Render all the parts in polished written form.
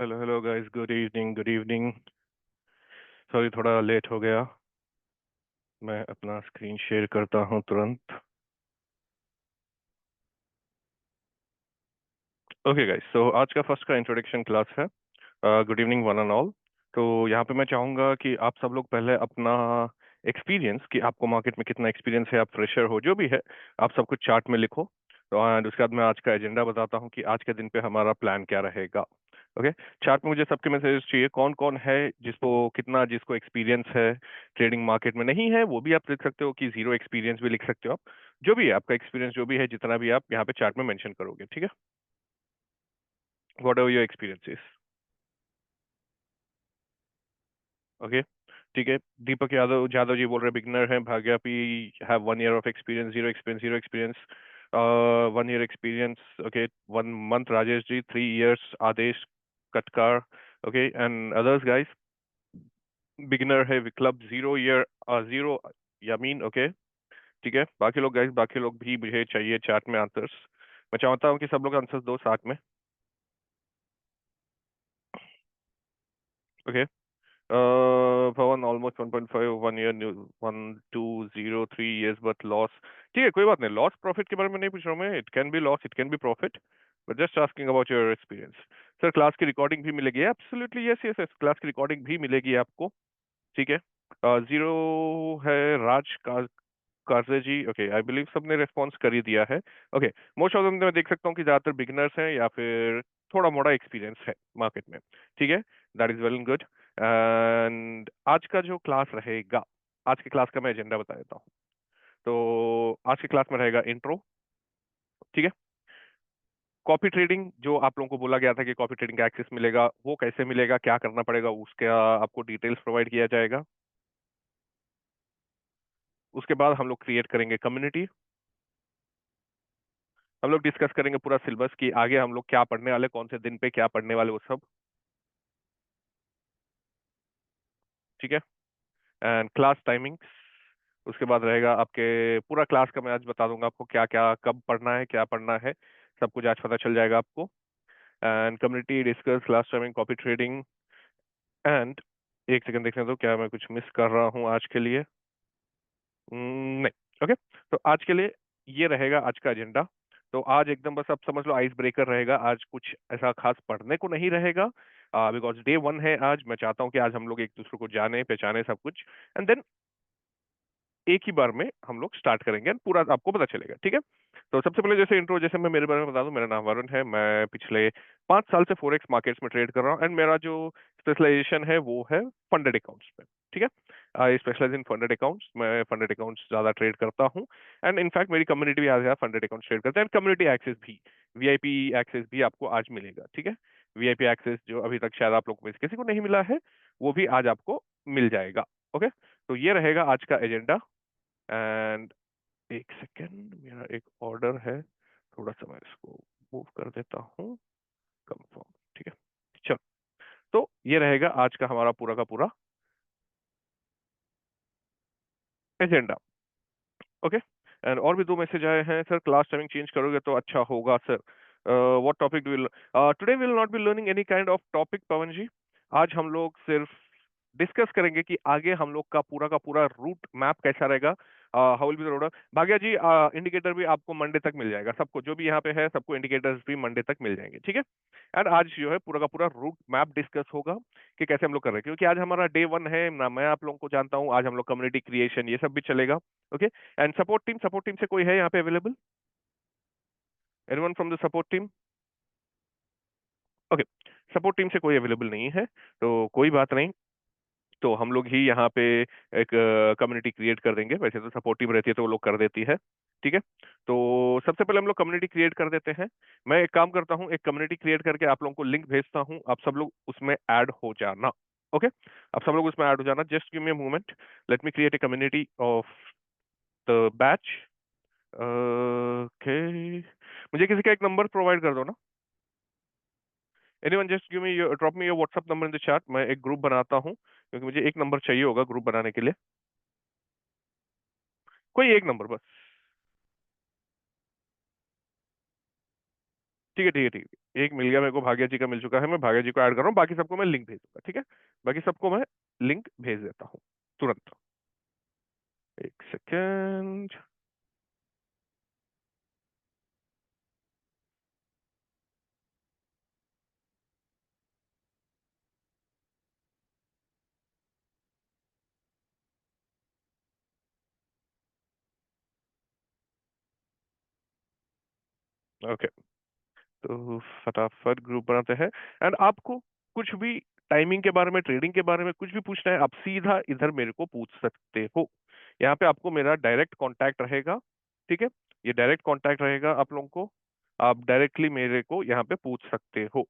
Hello hello guys, good evening good evening. Sorry, थोड़ा late हो गया। मैं अपना स्क्रीन शेयर करता हूँ तुरंत। ओके गाइस, सो आज का फर्स्ट का इंट्रोडक्शन क्लास है। Good evening one and all. तो यहाँ पे मैं चाहूँगा कि आप सब लोग पहले अपना एक्सपीरियंस, कि आपको मार्केट में कितना एक्सपीरियंस है, आप फ्रेशर हो जो भी है, आप सब कुछ चार्ट में लिखो। तो एंड उसके बाद मैं आज का एजेंडा बताता हूँ कि आज के दिन पे हमारा प्लान क्या रहेगा। ओके। चार्ट में मुझे सबके मैसेज चाहिए, कौन कौन है जिसको एक्सपीरियंस है ट्रेडिंग मार्केट में। नहीं है वो भी आप लिख सकते हो, कि जीरो एक्सपीरियंस भी लिख सकते हो आप। जो भी है आपका एक्सपीरियंस, जो भी है, जितना भी आप यहाँ पे चार्ट में मेंशन करोगे, ठीक है। What ever your experience. Okay. ठीक है। दीपक यादव यादव जी बोल रहे बिगनर हैं। Bhagya P have 1 year of experience, zero experience. 1 year experience. Okay. 1 month Rajesh ji, 3 years Adesh Katkar. Okay, and others guys. Beginner है Viklab, 0 year, zero Yameen. Okay. ठीक है। बाकी लोग गाइस, बाकी लोग भी मुझे चाहिए चार्ट में आंसर्स। मैं चाहता हूँ कि सब लोग आंसर्स दो साथ में। Okay. Pawan almost 1.5, 1 year, 1, 2, 0, 3 years, but loss। ठीक है, कोई बात नहीं। लॉस प्रॉफिट के बारे में नहीं पूछ रहा हूँ मैं। It can be loss, it can be profit, but just asking about your experience. Sir, class की रिकॉर्डिंग भी मिलेगी। Absolutely yes yes yes, class की रिकॉर्डिंग भी मिलेगी आपको। ठीक है। जीरो है राज का कारजे जी। ओके, आई बिलीव सबने रिस्पॉन्स कर ही दिया है। ओके। मोस्ट ऑफ देम मैं देख सकता हूँ कि ज्यादातर बिगिनर्स हैं या फिर थोड़ा मोड़ा एक्सपीरियंस है मार्केट में। ठीक है। That is well and good. And आज का जो क्लास रहेगा, आज के क्लास का मैं एजेंडा बता देता हूँ। तो आज के क्लास में रहेगा इंट्रो। ठीक है। कॉपी ट्रेडिंग, जो आप लोगों को बोला गया था कि कॉपी ट्रेडिंग का एक्सेस मिलेगा, वो कैसे मिलेगा, क्या करना पड़ेगा, उसका आपको डिटेल्स प्रोवाइड किया जाएगा। उसके बाद हम लोग क्रिएट करेंगे कम्युनिटी। हम लोग डिस्कस करेंगे पूरा सिलेबस, कि आगे हम लोग क्या पढ़ने वाले, कौन से दिन पे क्या पढ़ने वाले, वो सब। ठीक है। And class timings. उसके बाद रहेगा आपके पूरा क्लास का, मैं आज बता दूंगा आपको क्या क्या कब पढ़ना है, क्या पढ़ना है, सब कुछ आज पता चल जाएगा आपको। And community discuss, class timing, copy trading. And एक सेकंड देखने दो, क्या मैं कुछ मिस कर रहा हूँ आज के लिए। नहीं। ओके। तो आज के लिए ये रहेगा आज का एजेंडा। तो आज एकदम बस आप समझ लो आइस ब्रेकर रहेगा। आज कुछ ऐसा खास पढ़ने को नहीं रहेगा, बिकॉज डे वन है आज। मैं चाहता हूँ कि आज हम लोग एक दूसरे को जाने पहचाने सब कुछ, एंड देन एक ही बार में हम लोग स्टार्ट करेंगे, and पूरा आपको पता चलेगा। ठीक है। तो सबसे पहले जैसे इंट्रो, जैसे मैं मेरे बारे में बता दूं, मेरा नाम वरुण है। मैं पिछले 5 साल से फॉरेक्स मार्केट्स में ट्रेड कर रहा हूँ, एंड मेरा जो स्पेशलाइजेशन है वो है फंडेड अकाउंट्स में। ठीक है। आई स्पेशलाइज इन फंडेड अकाउंट्स। मैं फंडेड अकाउंट्स ज्यादा ट्रेड करता हूँ, एंड इनफैक्ट मेरी कम्युनिटी भी आज फंडेड अकाउंट्स ट्रेड करते हैं। एंड कम्युनिटी एक्सेस भी, वीआईपी एक्सेस भी आपको आज मिलेगा। ठीक है। वीआईपी एक्सेस जो अभी तक शायद आप लोग में से किसी को नहीं मिला है, वो भी आज आपको मिल जाएगा। ओके। तो ये रहेगा आज का एजेंडा। एंड एक सेकेंड, मेरा एक ऑर्डर है, थोड़ा सा मैं इसको मूव कर देता हूँ। कंफर्म। ठीक है। चलो। तो ये रहेगा आज का हमारा पूरा का पूरा एजेंडा। ओके। एंड और भी 2 मैसेज आए हैं, सर क्लास टाइमिंग चेंज करोगे तो अच्छा होगा sir. What topic do will today will not be learning any kind of topic Pawan ji. आज हम लोग सिर्फ डिस्कस करेंगे कि आगे हम लोग का पूरा रूट मैप कैसा रहेगा। How will be the road. Bhagya ji, indicator भी आपको मंडे तक मिल जाएगा। सबको जो भी यहाँ पे है, सबको इंडिकेटर्स भी मंडे तक मिल जाएंगे। ठीक है। एंड आज जो है पूरा का पूरा रूट मैप डिस्कस होगा, कि कैसे हम लोग कर रहे हैं, क्योंकि आज हमारा डे वन है ना। मैं आप लोगों को जानता हूँ, आज हम लोग कम्युनिटी क्रिएशन ये सब भी चलेगा। ओके। एंड सपोर्ट टीम से कोई है यहाँ पे available? Anyone from the support team? Okay. Support team से कोई अवेलेबल नहीं है, तो कोई बात नहीं। तो हम लोग ही यहाँ पे एक कम्युनिटी क्रिएट कर देंगे। वैसे तो सपोर्ट टीम रहती है तो वो लोग कर देती है। ठीक है। तो सबसे पहले हम लोग कम्युनिटी क्रिएट कर देते हैं। मैं एक काम करता हूँ, एक कम्युनिटी क्रिएट करके आप लोगों को लिंक भेजता हूँ, आप सब लोग उसमें ऐड हो जाना। ओके। आप सब लोग उसमें ऐड हो जाना। Just give me a moment, let me create a community of the batch. Okay. मुझे किसी का एक नंबर प्रोवाइड कर दो ना। Anyone just give me drop me your WhatsApp number in the chat. मैं एक ग्रुप बनाता हूँ, क्योंकि मुझे एक नंबर चाहिए होगा ग्रुप बनाने के लिए। कोई एक नंबर बस। ठीक है ठीक है ठीक है। एक मिल गया मेरे को, भाग्या जी का मिल चुका है, मैं भाग्या जी को ऐड कर रहा हूँ, बाकी सबको मैं लिंक भेज दूंगा, ठीक है। बाकी सबको मैं लिंक भेज देता हूँ तुरंत। एक सेकेंड। ओके, तो फटाफट ग्रुप बनाते हैं। एंड आपको कुछ भी टाइमिंग के बारे में, ट्रेडिंग के बारे में कुछ भी पूछना है, आप सीधा इधर मेरे को पूछ सकते हो। यहाँ पे आपको मेरा डायरेक्ट कांटेक्ट रहेगा, ठीक है। ये डायरेक्ट कांटेक्ट रहेगा आप लोगों को, आप डायरेक्टली मेरे को यहाँ पे पूछ सकते हो।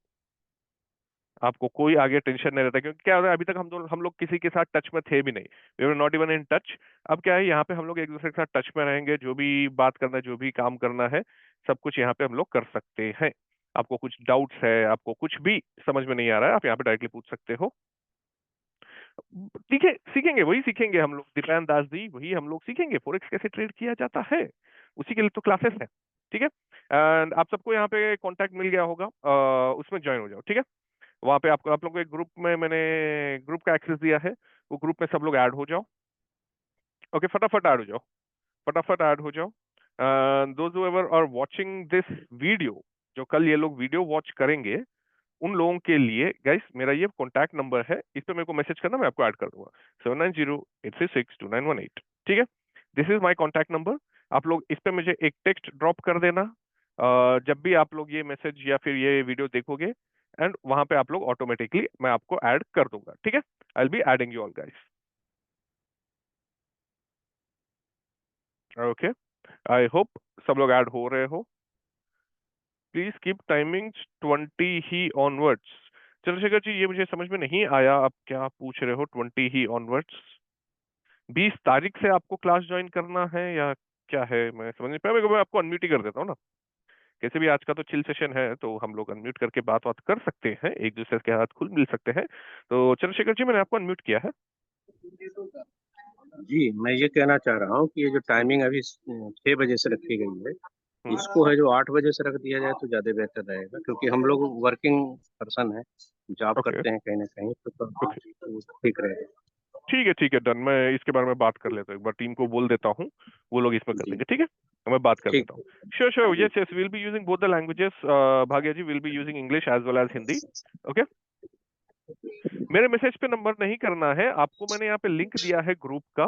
आपको कोई आगे टेंशन नहीं रहता, क्योंकि क्या होता है, अभी तक हम लोग किसी के साथ टच में थे भी नहीं, we were not even in touch. अब क्या है, यहाँ पे हम लोग एक दूसरे के साथ टच में रहेंगे, जो भी बात करना है, जो भी काम करना है, सब कुछ यहाँ पे हम लोग कर सकते हैं। आपको कुछ डाउट्स है, आपको कुछ भी समझ में नहीं आ रहा है, आप यहाँ पे डायरेक्टली पूछ सकते हो। ठीक है, सीखेंगे, वही सीखेंगे हम लोग, दीपायन दास जी, वही हम लोग सीखेंगे, फॉरेक्स कैसे ट्रेड किया जाता है, उसी के लिए तो क्लासेस है, ठीक है। एंड आप सबको यहाँ पे कांटेक्ट मिल गया होगा, उसमें ज्वाइन हो जाओ, ठीक है। वहां पे आपको, आप लोगों को एक ग्रुप में मैंने ग्रुप का एक्सेस दिया है, वो ग्रुप में सब लोग ऐड हो जाओ। ओके, फटाफट ऐड हो जाओ, फटाफट ऐड हो जाओ। Those ever are watching this video, जो कल ये लोग वीडियो वॉच करेंगे, उन लोगों के लिए गाइस मेरा ये कॉन्टैक्ट नंबर है, इस पे मेरे को मैसेज करना, मैं आपको ऐड कर दूंगा, 7908362918, ठीक है। This is my contact number. आप लोग इस पे मुझे एक टेक्स्ट ड्रॉप कर देना, जब भी आप लोग ये मैसेज या फिर ये वीडियो देखोगे, एंड वहां पे आप लोग ऑटोमेटिकली मैं आपको ऐड कर दूंगा, ठीक है। I will be adding you all guys. Okay, I hope सब लोग ऐड हो रहे हो। प्लीज कीप टाइमिंग्स 20 ही ऑनवर्ड्स। चंद्रशेखर जी, ये मुझे समझ में नहीं आया, आप क्या पूछ रहे हो 20 ही ऑनवर्ड्स? 20 तारीख से आपको क्लास ज्वाइन करना है या क्या है, मैं समझ नहीं पाया। मैं आपको अनम्यूट ही कर देता हूँ ना, कैसे भी आज का तो चिल सेशन है, तो हम लोग अनम्यूट करके बात बात कर सकते हैं, एक दूसरे के हाथ खुल मिल सकते हैं। तो चंद्रशेखर जी, मैंने आपको अनम्यूट किया है। जी, मैं ये कहना चाह रहा हूँ कि ये जो टाइमिंग अभी 6 बजे से रखी गई है, हम्म। इसको है जो 8 बजे से रख दिया जाए तो ज़्यादा बेहतर रहेगा, क्योंकि हम लोग वर्किंग पर्सन है, जॉब ओके। करते हैं कहीं ना कहीं, ओके, तो ठीक रहेगा। ठीक है डन, मैं इसके बारे में बात कर लेता हूँ, एक बार टीम को बोल देता हूँ, वो लोग इसमें कर जी, देंगे, ठीक है। मैं बात कर ठीक लेता हूँ। है। श्योर श्योर, जी, yes yes, will be using both the languages. Bhagya ji will be using English as well as Hindi. Okay, मेरे मैसेज पे नंबर नहीं करना है आपको, मैंने यहाँ पे लिंक दिया है ग्रुप का,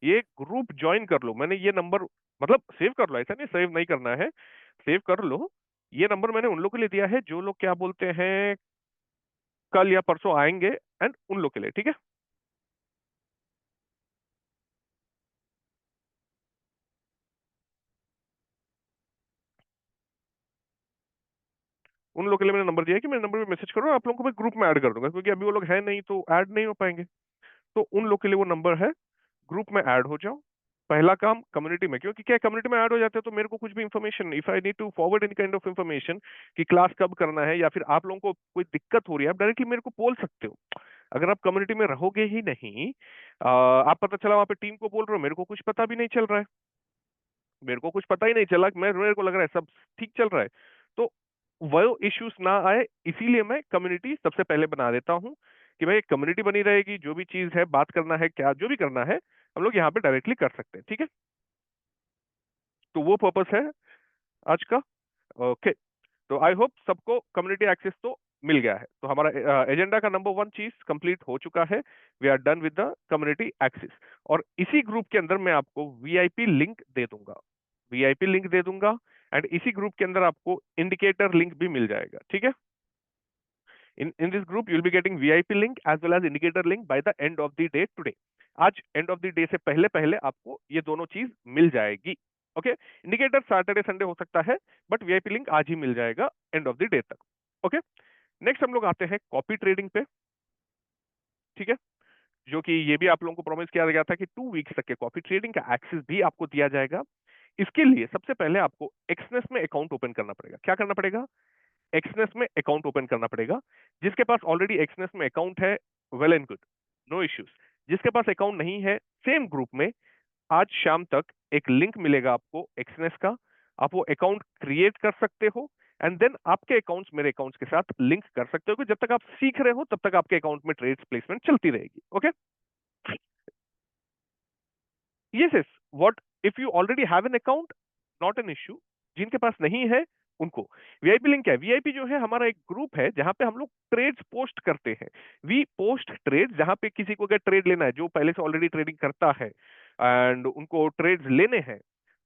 ये ग्रुप ज्वाइन कर लो। मैंने ये नंबर, मतलब सेव कर लो, ऐसा नहीं सेव नहीं करना है, सेव कर लो। ये नंबर मैंने उन लोग के लिए दिया है जो लोग क्या बोलते हैं, कल या परसों आएंगे, एंड उन लोग के लिए, ठीक है। उन लोग के लिए मैंने नंबर दिया है कि मेरे नंबर पे मैसेज करो, आप लोगों को मैं ग्रुप में ऐड कर दूंगा, क्योंकि अभी वो लोग है नहीं तो ऐड नहीं हो पाएंगे। तो उन लोग के लिए वो नंबर है, ग्रुप में ऐड हो जाओ। पहला काम कम्युनिटी में, क्योंकि क्या कम्युनिटी में ऐड हो जाते हैं तो मेरे को कुछ भी information, if I need to forward any kind of information कि क्लास कब करना है, या फिर आप लोगों को कोई दिक्कत हो रही है, आप डायरेक्टली मेरे को बोल सकते हो। अगर आप कम्युनिटी में रहोगे ही नहीं, आप पता चला वहां पे टीम को बोल रहे हो, मेरे को कुछ पता भी नहीं चल रहा है, मेरे को कुछ पता ही नहीं चला, मेरे को लग रहा है सब ठीक चल रहा है, तो वो इश्यूज ना आए, इसीलिए मैं कम्युनिटी सबसे पहले बना देता हूँ, कि भाई कम्युनिटी बनी रहेगी, जो भी चीज है, बात करना है, क्या जो भी करना है, हम लोग यहाँ पे डायरेक्टली कर सकते हैं, ठीक है। तो वो पर्पस है आज का। ओके, तो आई होप सबको कम्युनिटी एक्सेस तो मिल गया है, तो हमारा एजेंडा का नंबर 1 चीज कंप्लीट हो चुका है, we are done with the community access. और इसी ग्रुप के अंदर मैं आपको वीआईपी लिंक दे दूंगा, वीआईपी लिंक दे दूंगा, एंड इसी ग्रुप के अंदर आपको इंडिकेटर लिंक भी मिल जाएगा, ठीक है। in this group you will be getting VIP link as well as indicator link by the end of the day today। आज एंड ऑफ द डे से पहले पहले आपको ये दोनों चीज मिल जाएगी। ओके, इंडिकेटर सैटरडे संडे हो सकता है, बट वीआईपी लिंक आज ही मिल जाएगा एंड ऑफ द डे तक। ओके, नेक्स्ट हम लोग आते हैं कॉपी ट्रेडिंग पे, ठीक है, जो कि ये भी आप लोगों को प्रॉमिस किया गया था कि 2 वीक्स तक के कॉपी ट्रेडिंग का एक्सेस भी आपको दिया जाएगा। इसके लिए सबसे पहले आपको एक्सनेस में अकाउंट ओपन करना पड़ेगा। क्या करना पड़ेगा? एक्सनेस में अकाउंट ओपन करना पड़ेगा। जिसके पास ऑलरेडी एक्सनेस में अकाउंट है, well and good, no issues. जिसके पास अकाउंट नहीं है, सेम ग्रुप में आज शाम तक एक लिंक मिलेगा आपको एक्सनेस का, आप वो अकाउंट क्रिएट कर सकते हो, एंड देन आपके अकाउंट्स मेरे अकाउंट्स के साथ लिंक कर सकते हो कि जब तक आप सीख रहे हो तब तक आपके अकाउंट में ट्रेड्स प्लेसमेंट चलती रहेगी। Okay, yes yes, what if you already have an account, not an issue. जिनके पास नहीं है उनको वीआईपी लिंक है। वीआईपी जो है हमारा एक ग्रुप है जहां पे हम लोग ट्रेड्स पोस्ट करते हैं। वी पोस्ट ट्रेड, जहां पे किसी को अगर ट्रेड लेना है जो पहले से ऑलरेडी ट्रेडिंग करता है एंड उनको ट्रेड्स लेने हैं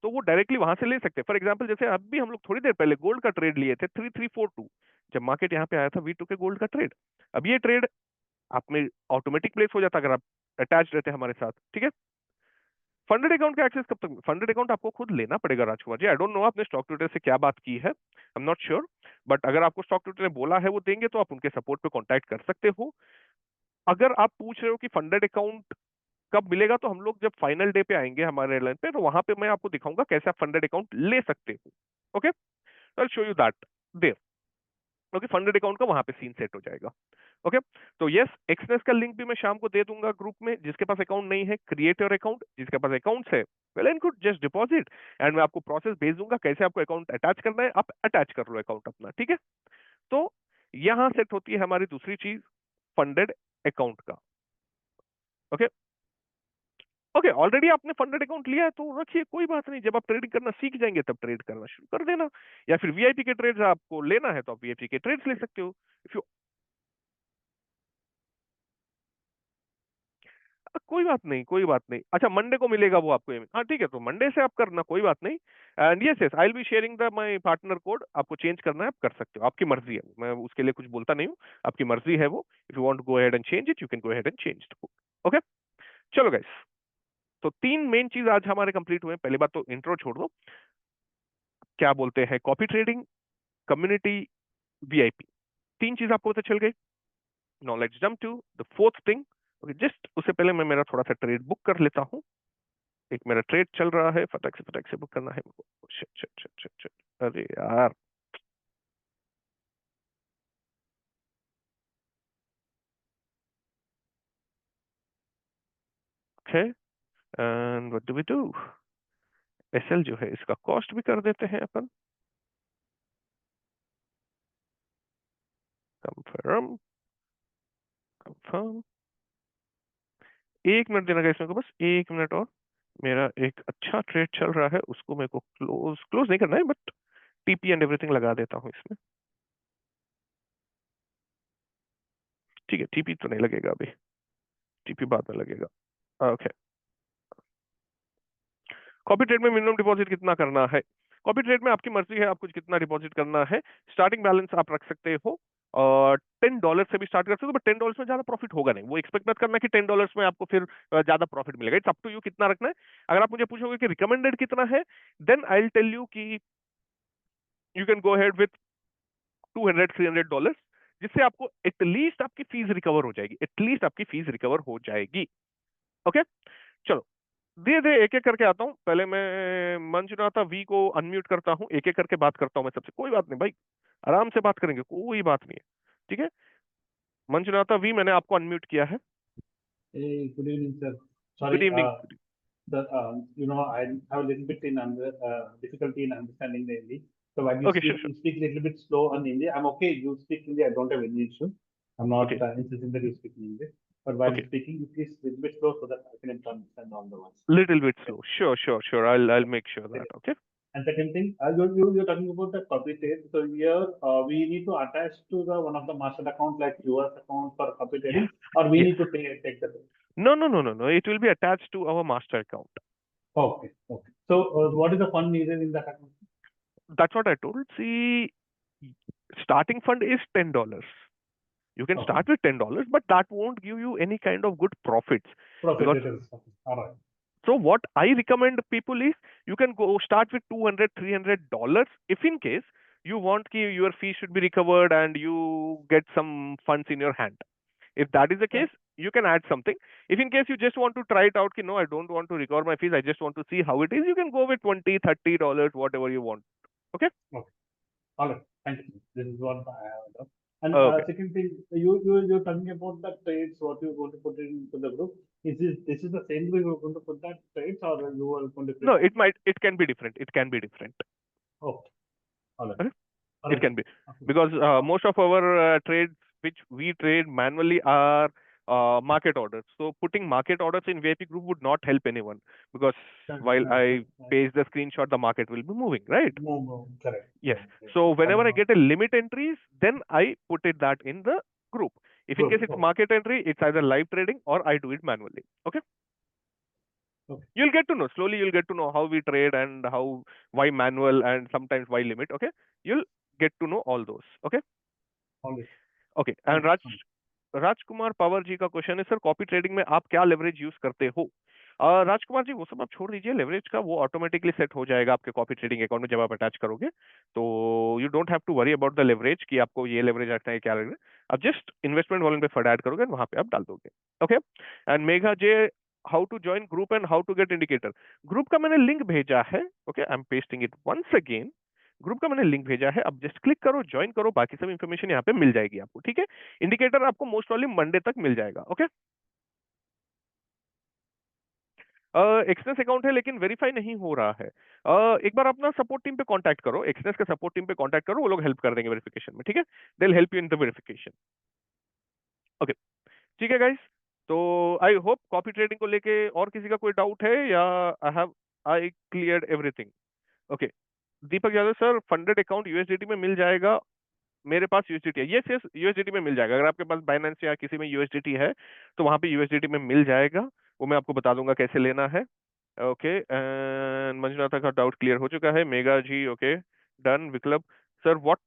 तो वो डायरेक्टली वहां से ले सकते हैं। फॉर एग्जांपल जैसे अभी हम लोग थोड़ी देर पहले गोल्ड का ट्रेड लिए थे 3342, जब मार्केट यहाँ पे आया था वी टू के गोल्ड का ट्रेड। अब ये ट्रेड आप में ऑटोमेटिक प्लेस हो जाता अगर आप अटैच रहते हमारे साथ, ठीक है। फंडेड अकाउंट का एक्सेस कब तक? फंडेड अकाउंट आपको खुद लेना पड़ेगा Rajkumar ji. I don't know आपने स्टॉक ट्यूटर से क्या बात की है, I am not sure, but अगर आपको स्टॉक ट्यूटर ने बोला है वो देंगे तो आप उनके सपोर्ट पे कांटेक्ट कर सकते हो। अगर आप पूछ रहे हो कि फंडेड अकाउंट कब मिलेगा, तो हम लोग जब फाइनल डे पे आएंगे हमारे एयरलाइन पे तो वहां पे मैं आपको दिखाऊंगा कैसे आप फंडेड अकाउंट ले सकते हो। Okay, I will show you that there, क्योंकि फंडेड अकाउंट का वहां पे सीन सेट हो जाएगा। ओके, तो यस, एक्सनेस का लिंक भी मैं शाम को दे दूंगा ग्रुप में। जिसके पास अकाउंट नहीं है क्रिएट योर अकाउंट, जिसके पास अकाउंट है well and good, just deposit. And मैं आपको प्रोसेस भेज दूंगा कैसे आपको अकाउंट अटैच करना है, आप अटैच कर लो अकाउंट अपना, ठीक है। तो यहां सेट होती है हमारी दूसरी चीज, फंडेड अकाउंट का। ओके ओके, ऑलरेडी आपने फंडेड अकाउंट लिया है तो रखिए, कोई बात नहीं। जब आप ट्रेडिंग करना सीख जाएंगे तब ट्रेड करना शुरू कर देना, या फिर वीआईपी के ट्रेड्स आपको लेना है तो आप वीआईपी के ट्रेड्स ले सकते हो। इफ यू, कोई बात नहीं, कोई बात नहीं। अच्छा, मंडे को मिलेगा वो आपको हाँ ठीक है, तो मंडे से आप करना, कोई बात नहीं। And yes yes, I will be sharing the my partner code. आपको चेंज करना है आप कर सकते हो, आपकी मर्जी है, मैं उसके लिए कुछ बोलता नहीं हूँ, आपकी मर्जी है वो। If you want to go ahead and change it, you can go ahead and change the code. Okay, चलो गाइस, तो तीन मेन चीज आज हमारे कंप्लीट हुए। पहली बात तो इंट्रो छोड़ दो, क्या बोलते हैं, कॉपी ट्रेडिंग, कम्युनिटी, वीआईपी, तीन चीज आपको पता चल गई। Now let's jump to the fourth thing. Okay, just उससे पहले मैं मेरा थोड़ा सा ट्रेड बुक कर लेता हूँ। एक मेरा ट्रेड चल रहा है, फटाक से बुक करना है मेरे को। Shit shit shit shit shit, अरे यार। Okay, and what do we do, SL जो है इसका कॉस्ट भी कर देते हैं अपन। कंफर्म, कंफर्म, एक मिनट देना इसमें को, बस एक मिनट और। मेरा एक अच्छा ट्रेड चल रहा है, उसको मेरे को क्लोज क्लोज नहीं करना है, बट टीपी एंड एवरीथिंग लगा देता हूँ इसमें। ठीक है, टीपी तो नहीं लगेगा अभी, टीपी बाद में लगेगा। ओके, कॉपी ट्रेड में मिनिमम डिपॉजिट कितना करना है? कॉपी ट्रेड में आपकी मर्जी है, आपको कितना डिपॉजिट करना है। स्टार्टिंग बैलेंस आप रख सकते हो और $10 से भी स्टार्ट कर सकते हो, बट $10 में ज्यादा प्रॉफिट होगा नहीं। वो एक्सपेक्ट मत करना कि $10 में आपको फिर ज्यादा प्रॉफिट मिलेगा। इट्स अप टू यू कितना रखना है। अगर आप मुझे पूछोगे कि रिकमेंडेड कितना है, then I will tell you कि you can go ahead with $200-300, जिससे आपको एटलीस्ट आपकी फीस रिकवर हो जाएगी, एटलीस्ट आपकी फीस रिकवर हो जाएगी। ओके, चलो धीरे धीरे एक एक करके आता हूँ। पहले मैं मंजुनाथा वी को अनम्यूट करता हूँ, एक एक करके बात करता हूँ मैं सबसे। कोई बात नहीं भाई, आराम से बात करेंगे, कोई बात नहीं है, ठीक है। मंजुनाथा वी, मैंने आपको अनम्यूट किया है। Hey, good evening, sir. Good Sorry, evening. I have a little bit difficulty in understanding the Hindi. So while you okay sure you speak a little bit slow on Hindi, I'm okay. You speak Hindi, I don't have any issue. I'm not okay insisting that you speak in English. But while okay, speaking, you please a little bit slow so that I can understand all the words. Little bit Okay. Slow, sure sure sure, I make sure Okay. That. Okay And second thing, you're talking about the copy trade. So here we need to attach to the one of the master account like yours account for copy trading, or we yes, need to take the trade. No no no no no, it will be attached to our master account. Okay. Okay. So what is the fund needed in that account? That's what I told, see starting fund is $10. You can Okay. start with $10, but that won't give you any kind of good profits. Profit Because details. Okay. All right. so what I recommend people is you can go start with $200-300 if in case you want ki your fee should be recovered and you get some funds in your hand. If that is the Yeah. case, you can add something. If in case you just want to try it out, ki no, I don't want to recover my fees, I just want to see how it is, you can go with $20-30, whatever you want. Okay? Okay. All right. Thank you. This is what I have done. And Okay. second thing, you're talking about the trades. What you're going to put into the group? This is the same way you're going to put that trades, or you are going to No, create something? it can be different. It can be different. Okay. All right. Okay? It Alright. can be Okay. because Uh, most of our trades which we trade manually are market orders. So putting market orders in VIP group would not help anyone because while I Right. paste the screenshot, the market will be moving, right? Move. Correct. Yes. Yes. So whenever I Coming on. get a limit entries, then I put it that in the group. If in case Good. it's Oh, market entry, it's either live trading or I do it manually. Okay. okay. You'll get to know slowly. You'll get to know how we trade and how why manual and sometimes why limit. Okay. You'll get to know all those. Okay. All right. Okay Thank and you so much. Rajkumar Pawar ji का question है, sir copy trading में आप क्या leverage use करते हो? राजकुमार जी वो सब आप छोड़ दीजिए, लेवरेज का वो ऑटोमेटिकली सेट हो जाएगा आपके कॉपी ट्रेडिंग अकाउंट में जब आप अटैच करोगे, तो you don't have to worry about the leverage कि आपको ये लेवरेज रखना है क्या लेवरेज, आप जस्ट इन्वेस्टमेंट वॉलेट पे फंड ऐड करोगे वहां पे आप डाल दोगे। Okay and Megha J, how to join group and how to get indicator? Group का मैंने लिंक भेजा है। Okay I am pasting it once again. Group का मैंने लिंक भेजा है, अब जस्ट क्लिक करो, ज्वाइन करो, बाकी सब इन्फॉर्मेशन यहाँ पे मिल जाएगी आपको। ठीक है, इंडिकेटर आपको मोस्ट प्रॉब्ली मंडे तक मिल जाएगा। ओके एक्सनेस अकाउंट है लेकिन वेरीफाई नहीं हो रहा है। एक बार अपना सपोर्ट टीम पे कांटेक्ट करो, एक्सनेस के सपोर्ट टीम पे कांटेक्ट करो, वो लोग हेल्प कर देंगे वेरिफिकेशन में। ठीक है, they will help you in the verification. Okay ठीक है गाइस, तो आई होप कॉपी ट्रेडिंग को लेके और किसी का कोई डाउट है या आई cleared everything? Okay Deepak Yadav sir, funded account USDT में मिल जाएगा? मेरे पास यूएसडीटी है। यस यस यूएसडीटी में मिल जाएगा, अगर आपके पास बाइनेंस या किसी में यूएसडीटी है तो वहां पे यूएसडीटी में मिल जाएगा, वो मैं आपको बता दूंगा कैसे लेना है। ओके एंड मंजुनाथा का डाउट क्लियर हो चुका है। Megha ji okay done. Viklav sir what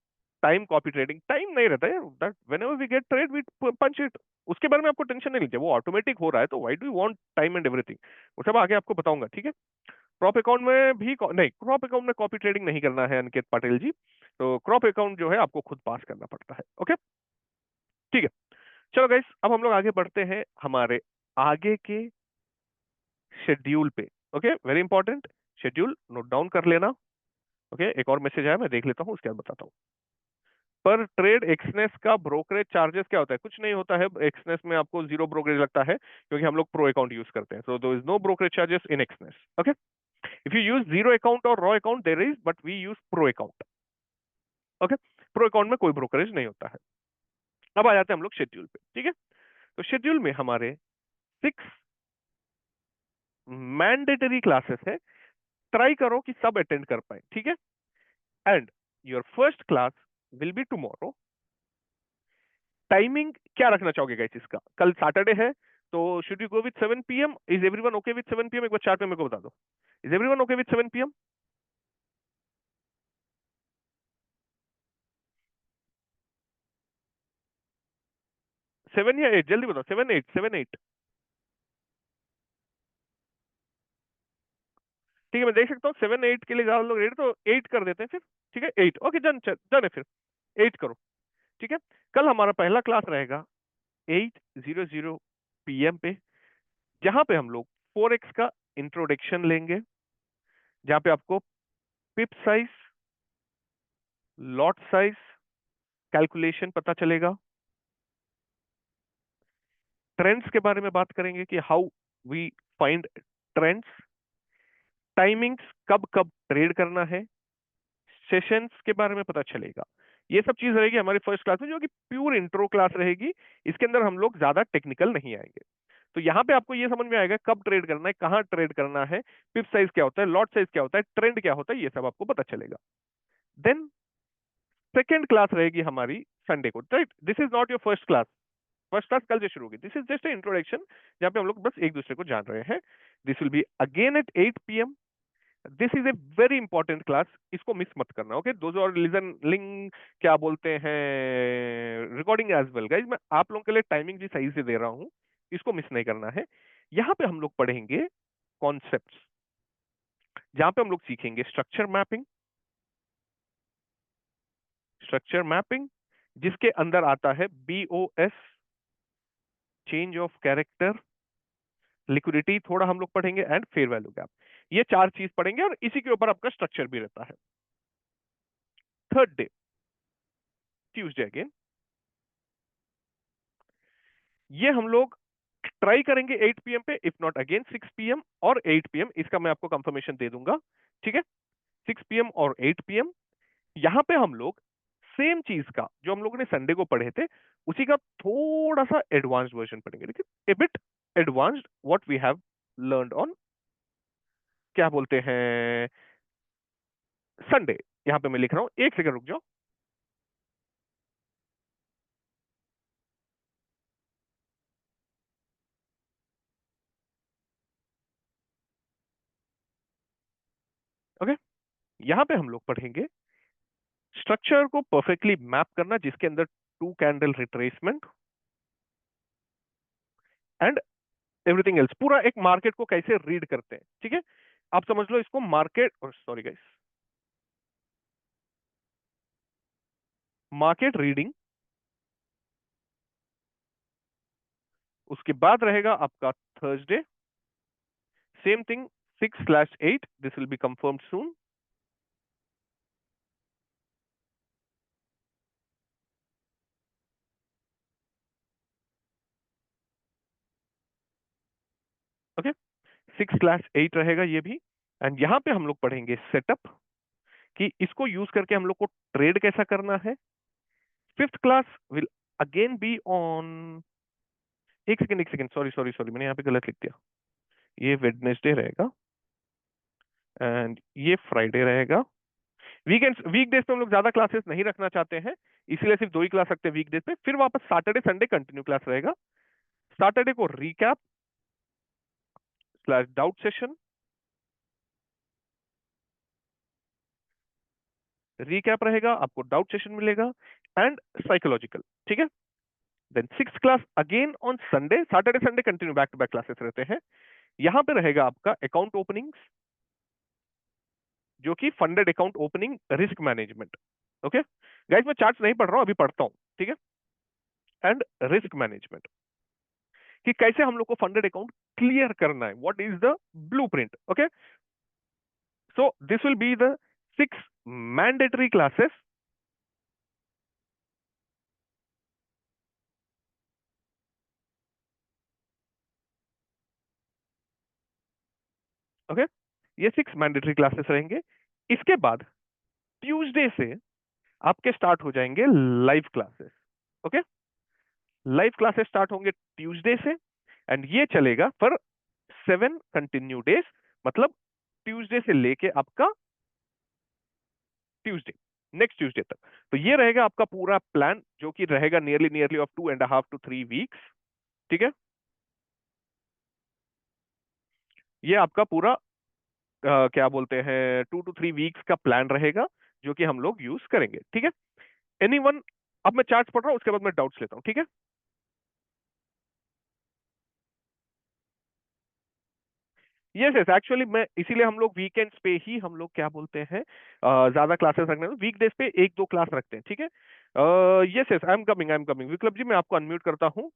time copy trading? Time नहीं रहता है, that whenever we get trade we punch it, उसके बारे में आपको टेंशन नहीं लीजिए, वो ऑटोमेटिक हो रहा है, तो why do you want time and everything, वो सब आगे आपको बताऊंगा। ठीक है, क्रॉप अकाउंट में भी नहीं, क्रॉप अकाउंट में कॉपी ट्रेडिंग नहीं करना है अनिकेत पाटिल जी, तो क्रॉप अकाउंट जो है आपको खुद पास करना पड़ता है। ओके ठीक है, चलो गाइस अब हम लोग आगे बढ़ते हैं हमारे आगे के शेड्यूल पे। Okay very important schedule note down कर लेना। ओके एक और मैसेज आया, मैं देख लेता हूँ उसके बाद बताता हूँ। पर ट्रेड एक्सनेस का ब्रोकरेज चार्जेस क्या होता है? कुछ नहीं होता है, एक्सनेस में आपको जीरो ब्रोकरेज लगता है क्योंकि हम लोग प्रो अकाउंट यूज करते हैं, so there is no brokerage charges in Exness. Okay if you use zero account और raw account there is, but we use pro account. Okay pro account में कोई ब्रोकरेज नहीं होता है। अब आ जाते हैं हम लोग शेड्यूल पे। ठीक है, तो शेड्यूल में हमारे 6 मैंडेटरी क्लासेस है, ट्राई करो कि सब अटेंड कर पाए। ठीक है, and your first class will be tomorrow. Timing क्या रखना चाहोगे गाइस इसका? कल सैटरडे है, तो should you go with 7 PM? Is everyone okay with 7 PM? एक बार चार्ट में मेरे को बता दो, is everyone okay with 7 PM? 7 या 8? जल्दी बताओ, 7 8? 7 8? ठीक है मैं देख सकता हूँ 7 8 के लिए ज्यादा लोग रेडी, तो 8 कर देते हैं फिर। ठीक है 8 ओके डन, डन है फिर 8 करो। ठीक है, कल हमारा पहला क्लास रहेगा 8:00 पीएम पे, जहां पे हम लोग फोरेक्स का इंट्रोडक्शन लेंगे, जहां पे आपको pip size, lot size, calculation पता चलेगा। ट्रेंड्स के बारे में बात करेंगे कि how we find trends, timings कब कब ट्रेड करना है, सेशंस के बारे में पता चलेगा। ये सब चीज रहेगी हमारी फर्स्ट क्लास में, जो कि प्योर इंट्रो क्लास रहेगी। इसके अंदर हम लोग ज्यादा टेक्निकल नहीं आएंगे, तो यहाँ पे आपको ये समझ में आएगा कब ट्रेड करना है, कहाँ ट्रेड करना है, पिप साइज क्या होता है, लॉट साइज क्या होता है, ट्रेंड क्या होता है, ये सब आपको पता चलेगा। देन सेकेंड क्लास रहेगी हमारी संडे को, right? This is not your first class, first class कल से शुरू होगी, दिस इज जस्ट इंट्रोडक्शन जहाँ पे हम लोग बस एक दूसरे को जान रहे हैं। This will be again at 8 PM. This is a very important class, इसको मिस मत करना। ओके दोज आर लिंग क्या बोलते हैं, रिकॉर्डिंग एज वेल गाइज, मैं आप लोगों के लिए टाइमिंग भी सही से दे रहा हूँ, इसको मिस नहीं करना है। यहाँ पे हम लोग पढ़ेंगे कॉन्सेप्ट्स, जहां पे हम लोग सीखेंगे स्ट्रक्चर मैपिंग। स्ट्रक्चर मैपिंग जिसके अंदर आता है BOS, change of character, liquidity थोड़ा हम लोग पढ़ेंगे, एंड फेयर वैल्यू गैप। ये चार चीज पढ़ेंगे और इसी के ऊपर आपका स्ट्रक्चर भी रहता है। थर्ड डे ट्यूसडे अगेन, ये हम लोग ट्राई करेंगे 8 पीएम पे, इफ नॉट अगेन 6 पीएम और 8 पीएम, इसका मैं आपको कंफर्मेशन दे दूंगा। ठीक है 6 पीएम और 8 पीएम, यहां पे हम लोग सेम चीज का जो हम लोगों ने संडे को पढ़े थे उसी का थोड़ा सा एडवांस्ड वर्जन पढ़ेंगे, लेकिन a bit advanced what we have learned on, क्या बोलते हैं, संडे। यहां पे मैं लिख रहा हूं, एक सेकंड रुक जाओ। ओके, यहां पे हम लोग पढ़ेंगे स्ट्रक्चर को परफेक्टली मैप करना, जिसके अंदर two candle retracement and everything else, पूरा एक मार्केट को कैसे रीड करते हैं। ठीक है, आप समझ लो इसको market, sorry guys, market reading. उसके बाद रहेगा आपका Thursday, same thing, 6/8, this will B confirmed soon. Okay, 6/8 रहेगा ये भी। एंड यहां पे हम लोग पढ़ेंगे सेटअप, कि इसको यूज करके हम लोग को ट्रेड कैसा करना है। Fifth class will again be on, एक सेकंड, सॉरी सॉरी सॉरी, मैंने यहाँ पे गलत लिख दिया। ये वेडनेसडे रहेगा एंड ये फ्राइडे रहेगा। वीकेंड्स, वीकडेज पे हम लोग ज्यादा क्लासेस नहीं रखना चाहते हैं, इसलिए सिर्फ 2 ही क्लास रखते हैं वीकडेज पे। फिर वापस सैटरडे संडे कंटिन्यू क्लास रहेगा। सैटरडे को recap slash doubt session, recap रहेगा, आपको डाउट सेशन मिलेगा एंड साइकोलॉजिकल। ठीक है, then 6th class again on Sunday, Saturday Sunday continue back to back classes रहते हैं। यहां पे रहेगा आपका अकाउंट ओपनिंग्स, जो कि funded account opening, risk management. Okay guys, मैं चार्ट्स नहीं पढ़ रहा हूं, अभी पढ़ता हूं। ठीक है, एंड रिस्क मैनेजमेंट, कि कैसे हम लोग को फंडेड अकाउंट क्लियर करना है, what is the blueprint. Okay, so this will be the 6 mandatory classes. Okay, ये 6 मैंडेटरी क्लासेस रहेंगे। इसके बाद ट्यूसडे से आपके स्टार्ट हो जाएंगे live classes. Okay, live classes start होंगे ट्यूसडे से एंड ये चलेगा फॉर 7 कंटिन्यू डेज, मतलब ट्यूसडे से लेके आपका ट्यूसडे, नेक्स्ट ट्यूसडे तक। तो ये रहेगा आपका पूरा प्लान, जो कि रहेगा nearly nearly of 2.5 to 3 weeks. ठीक है, ये आपका पूरा क्या बोलते हैं 2 to 3 वीक्स का प्लान रहेगा, जो कि हम लोग यूज करेंगे। ठीक है, एनीवन, अब मैं चार्ट पढ़ रहा हूं, उसके बाद मैं डाउट्स लेता हूं। ठीक है, यस यस, एक्चुअली मैं इसीलिए हम लोग वीकेंड्स पे ही हम लोग क्या बोलते हैं ज्यादा क्लासेस रखने, वीकडेज पे 1-2 क्लास रखते हैं। ठीक है, yes yes, I am coming Viklav ji, मैं आपको अनम्यूट करता हूँ।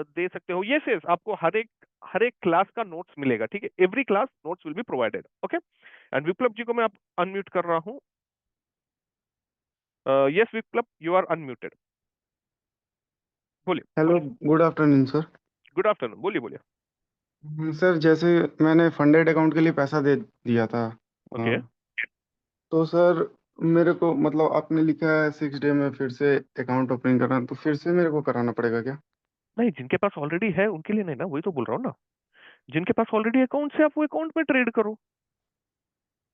दे सकते हो, यस यस, आपको हर एक क्लास का नोट्स मिलेगा। ठीक है, every class notes will be provided. Okay, and Viplav ji को मैं आप अनम्यूट कर रहा हूँ। Yes Viplav, you are unmuted, बोलिए हेलो, बोलिए। Good afternoon sir. Good afternoon, बोलिए बोलिए। सर, जैसे मैंने फंडेड अकाउंट के लिए पैसा दे दिया था। ओके, तो सर, मेरे को मतलब आपने लिखा है 6 डे में फिर से अकाउंट ओपनिंग करना, तो फिर से मेरे को कराना पड़ेगा क्या? नहीं, जिनके पास ऑलरेडी है उनके लिए नहीं ना, वही तो बोल रहा हूँ ना। जिनके पास ऑलरेडी अकाउंट है आप वो अकाउंट में ट्रेड करो।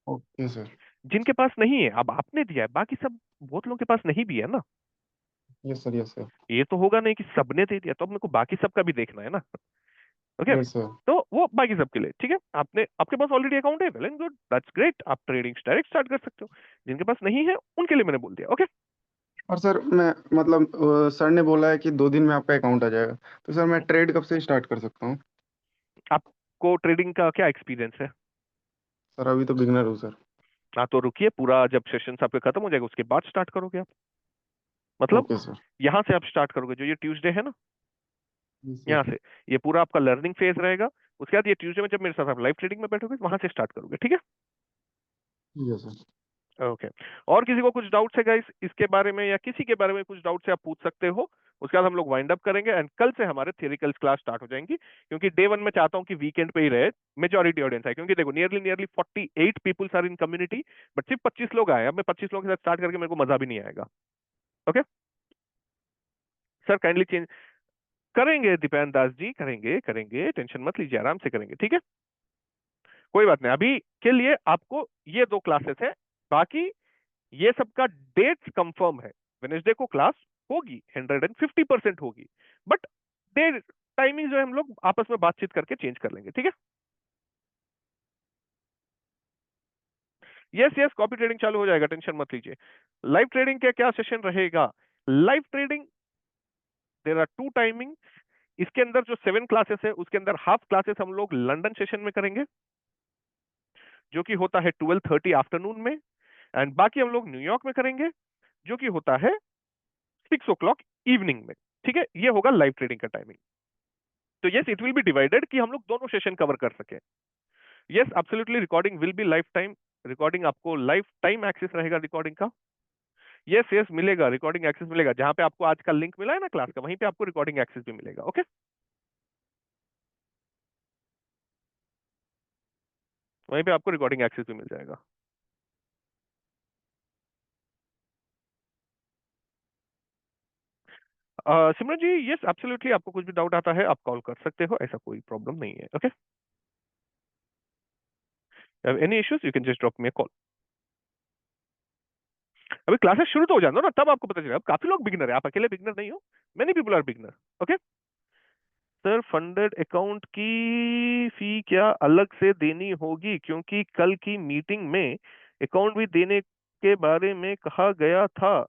Okay sir. जिनके पास नहीं है, अब आपने दिया है, बाकी सब बहुत लोगों के पास नहीं भी है ना। Yes sir, yes sir. ये तो होगा नहीं कि सबने दे दिया, तो अब मेरे को बाकी सबका भी देखना है ना। Okay, yes sir. तो वो बाकी सबके लिए ठीक है। आपने, आपके पास ऑलरेडी अकाउंट है, well and good, that's great, आप ट्रेडिंग डायरेक्ट स्टार्ट कर सकते हो। जिनके पास नहीं है उनके लिए मैंने बोल दिया। ओके, और सर, मैं मतलब सर ने बोला है कि 2 दिन में आपका अकाउंट आ जाएगा, तो सर मैं ट्रेड कब से स्टार्ट कर सकता हूँ? आपको ट्रेडिंग का क्या एक्सपीरियंस है? सर, अभी तो बिगनर हूँ सर। हाँ, तो रुकिए, पूरा जब सेशन आपके खत्म हो जाएगा उसके बाद स्टार्ट करोगे आप, मतलब ओके सर। यहाँ से आप स्टार्ट करोगे, जो ये ट्यूसडे है ना, यस सर। यहाँ से ये पूरा आपका लर्निंग फेज रहेगा। उसके बाद ये ट्यूसडे में जब मेरे साथ आप लाइव ट्रेडिंग में बैठोगे वहां से स्टार्ट करोगे। ठीक है, यस सर। ओके। और किसी को कुछ डाउट्स है गाइस इसके बारे में, या किसी के बारे में कुछ डाउट्स है आप पूछ सकते हो। उसके बाद हम लोग वाइंड अप करेंगे एंड कल से हमारे थियरिकल क्लास स्टार्ट हो जाएंगी, क्योंकि डे 1 में चाहता हूँ कि वीकेंड पे ही रहे, मेजोरिटी ऑडियंस है, क्योंकि देखो nearly 48 peoples are in community, but सिर्फ 25 लोग आए। अब मैं 25 लोगों के साथ स्टार्ट करके मेरे को मजा भी नहीं आएगा। ओके सर, काइंडली चेंज करेंगे, दीपेन दास जी, करेंगे करेंगे, टेंशन मत लीजिए, आराम से करेंगे, ठीक है, कोई बात नहीं। अभी के लिए आपको ये 2 क्लासेस है, बाकी ये सबका डेट्स कंफर्म है। वेनेसडे को क्लास होगी, 150% होगी, बट डे टाइमिंग जो है हम लोग आपस में बातचीत करके चेंज कर लेंगे, ठीक है। यस यस, कॉपी ट्रेडिंग चालू हो जाएगा, टेंशन मत लीजिए। लाइव ट्रेडिंग का क्या सेशन रहेगा? Live trading, there are 2 timing. इसके अंदर जो 7 क्लासेस है उसके अंदर हाफ क्लासेस हम लोग लंदन सेशन में करेंगे, जो कि होता है 12:30 आफ्टरनून में, एंड बाकी हम लोग न्यूयॉर्क में करेंगे, जो कि होता है 6 o'clock इवनिंग में, ठीक है। ये होगा लाइव ट्रेडिंग का टाइमिंग। तो yes, it will B divided कि हम लोग दोनों सेशन कवर कर सके। Yes absolutely, recording will be life time, recording आपको लाइफ टाइम एक्सेस रहेगा रिकॉर्डिंग का। यस यस, मिलेगा, रिकॉर्डिंग एक्सेस मिलेगा, जहां पे आपको आज का लिंक मिला है ना क्लास का, वहीं पे आपको रिकॉर्डिंग एक्सेस भी मिलेगा। ओके, वहीं पे आपको रिकॉर्डिंग एक्सेस भी मिल जाएगा। सिमरन जी, यस एब्सोल्युटली, आपको कुछ भी डाउट आता है आप कॉल कर सकते हो, ऐसा कोई प्रॉब्लम नहीं है। Okay, any issues you can just drop me a call. अभी क्लासेस शुरू तो हो जाए ना, तब आपको पता चलेगा। अब काफी लोग बिगनर है, आप अकेले बिगनर नहीं हो, many people are beginner. Okay sir, funded account की फी क्या अलग से देनी होगी? क्योंकि कल की मीटिंग में अकाउंट भी देने के बारे में कहा गया था।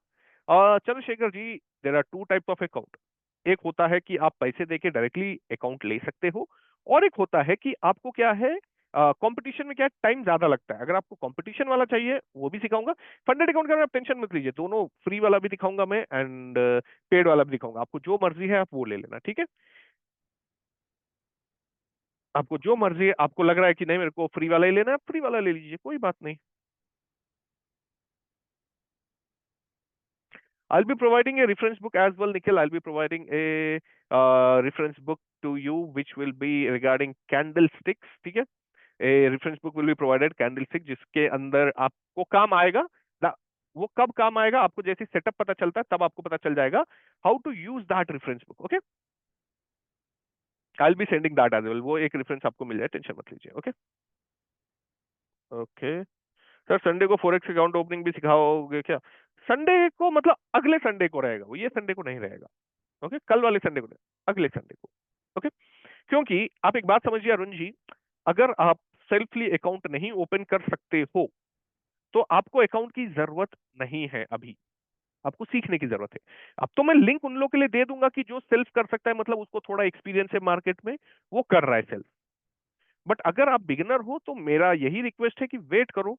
Chandrashekhar ji, there are 2 type of account. एक होता है कि आप पैसे देके डायरेक्टली अकाउंट ले सकते हो, और एक होता है कि आपको क्या है, कंपटीशन में क्या टाइम ज्यादा लगता है। अगर आपको कंपटीशन वाला चाहिए वो भी सिखाऊंगा। फंडेड अकाउंट का आप टेंशन मत लीजिए, दोनों फ्री वाला भी दिखाऊंगा मैं एंड पेड वाला भी दिखाऊंगा। आपको जो मर्जी है आप वो ले लेना, ठीक है। आपको जो मर्जी है, आपको लग रहा है कि नहीं मेरे को फ्री वाला ही लेना है, फ्री वाला ले लीजिए, कोई बात नहीं। I'll be providing a reference book as well, Nikhil. I'll be providing a reference book to you, which will be regarding candlesticks, ठीक है। A reference book will be provided candlestick, जिसके अंदर आपको काम आएगा ना। वो कब काम आएगा, आपको जैसे सेटअप पता चलता है तब आपको पता चल जाएगा how to use that reference book. Okay, I will be sending that as well, वो एक रेफरेंस आपको मिल जाए, टेंशन मत लीजिए। ओके ओके सर, संडे को फॉरेक्स अकाउंट ओपनिंग भी सिखाओगे क्या? संडे को मतलब अगले संडे को रहेगा वो, ये संडे को नहीं रहेगा। ओके, कल वाले संडे को नहीं, अगले संडे को। ओके, क्योंकि आप एक बात समझिए अरुण जी, अगर आप सेल्फली अकाउंट नहीं ओपन कर सकते हो तो आपको अकाउंट की जरूरत नहीं है अभी, आपको सीखने की जरूरत है। अब तो मैं लिंक उन लोगों के लिए दे दूंगा कि जो सेल्फ कर सकता है, मतलब उसको थोड़ा एक्सपीरियंस है मार्केट में, वो कर रहा है सेल्फ। बट अगर आप बिगिनर हो तो मेरा यही रिक्वेस्ट है कि वेट करो,